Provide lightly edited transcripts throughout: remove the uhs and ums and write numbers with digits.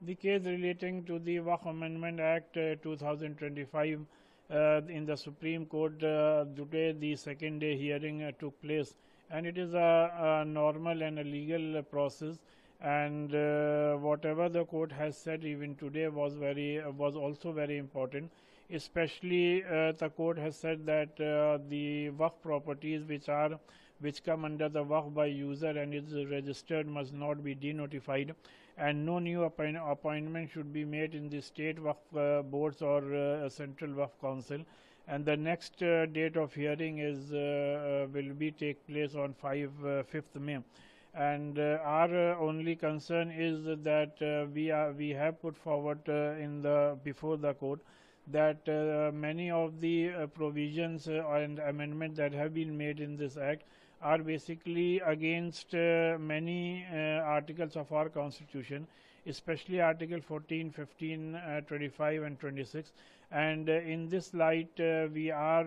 The case relating to the Waqf Amendment Act 2025 in the Supreme Court, today the second day hearing took place, and it is a normal and a legal process, and whatever the court has said even today was also very important. Especially the court has said that the Waqf properties which come under the Waqf by user and is registered must not be denotified, and no new appointment should be made in the state Waqf boards or central Waqf council. And the next date of hearing is will be take place on 5th May. And our only concern is that we have put forward before the court that many of the provisions and amendments that have been made in this act are basically against many articles of our constitution, especially Article 14, 15, 25 and 26. And in this light we are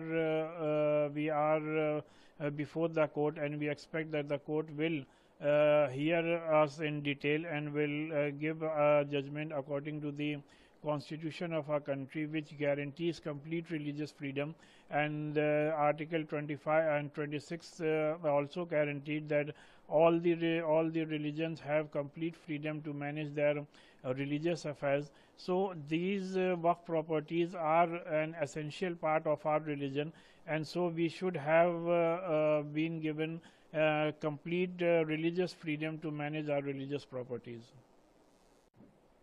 before the court, and we expect that the court will hear us in detail and will give a judgment according to the constitution of our country, which guarantees complete religious freedom, and Article 25 and 26 also guaranteed that all the religions have complete freedom to manage their religious affairs. So these Waqf properties are an essential part of our religion, and so we should have been given complete religious freedom to manage our religious properties.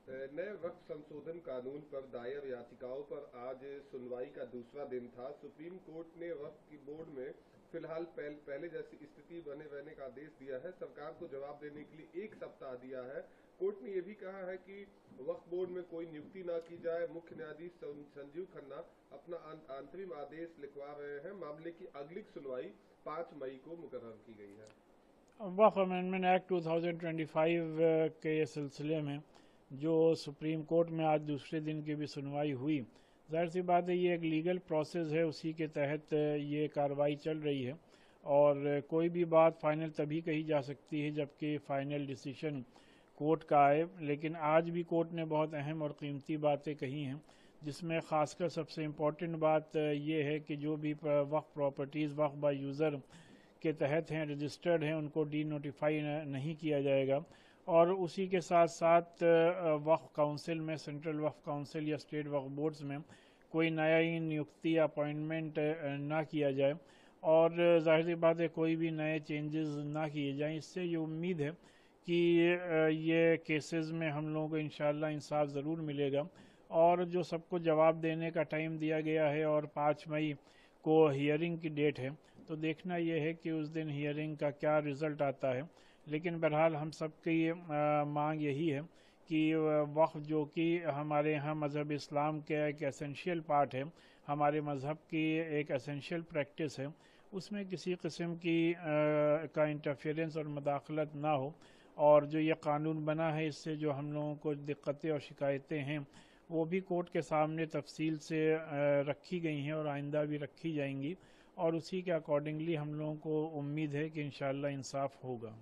नए वक्फ संशोधन कानून पर दायर याचिकाओं पर आज सुनवाई का दूसरा दिन था। सुप्रीम कोर्ट ने वक्फ की बोर्ड में फिलहाल पहले जैसी स्थिति बने रहने का आदेश दिया है। सरकार को जवाब देने के लिए 1 सप्ताह दिया है। कोर्ट ने यह भी कहा है कि वक्फ बोर्ड में कोई नियुक्ति न की जाए। मुख्य न्यायाधीश संजीव खन्ना अपना अंतरिम आदेश लिखवा रहे हैं। मामले की अगली सुनवाई 5 मई को मुकर्रर की गई है। वक्फ अमेंडमेंट एक्ट 2025 के सिलसिले में जो सुप्रीम कोर्ट में आज दूसरे दिन की भी सुनवाई हुई, ज़ाहिर सी बात है ये एक लीगल प्रोसेस है, उसी के तहत ये कार्रवाई चल रही है, और कोई भी बात फाइनल तभी कही जा सकती है जबकि फाइनल डिसीजन कोर्ट का आए। लेकिन आज भी कोर्ट ने बहुत अहम और कीमती बातें कही हैं, जिसमें ख़ासकर सबसे इम्पोर्टेंट बात ये है कि जो भी वक्फ प्रॉपर्टीज़ वक्फ बाय यूज़र के तहत हैं, रजिस्टर्ड हैं, उनको डी नोटिफाई नहीं किया जाएगा। और उसी के साथ साथ वक्फ काउंसिल में, सेंट्रल वक्फ काउंसिल या स्टेट वक्फ बोर्ड्स में कोई नया ही नियुक्ति अपॉइंटमेंट ना किया जाए, और ज़ाहिर सी बात है कोई भी नए चेंजेस ना किए जाएं। इससे ये उम्मीद है कि ये केसेस में हम लोगों को इंशाअल्लाह इंसाफ ज़रूर मिलेगा। और जो सबको जवाब देने का टाइम दिया गया है और 5 मई को हियरिंग की डेट है, तो देखना ये है कि उस दिन हियरिंग का क्या रिज़ल्ट आता है। लेकिन बहरहाल हम सबकी मांग यही है कि वक्फ जो कि हमारे यहाँ मज़हब इस्लाम के एक एसेंशियल पार्ट है, हमारे मज़हब की एक एसेंशियल प्रैक्टिस है, उसमें किसी किस्म की का इंटरफेरेंस और मदाखलत ना हो। और जो ये कानून बना है, इससे जो हम लोगों को दिक्कतें और शिकायतें हैं वो भी कोर्ट के सामने तफसील से रखी गई हैं और आइंदा भी रखी जाएंगी, और उसी के अकॉर्डिंगली हम लोगों को उम्मीद है कि इंशाअल्लाह इंसाफ होगा।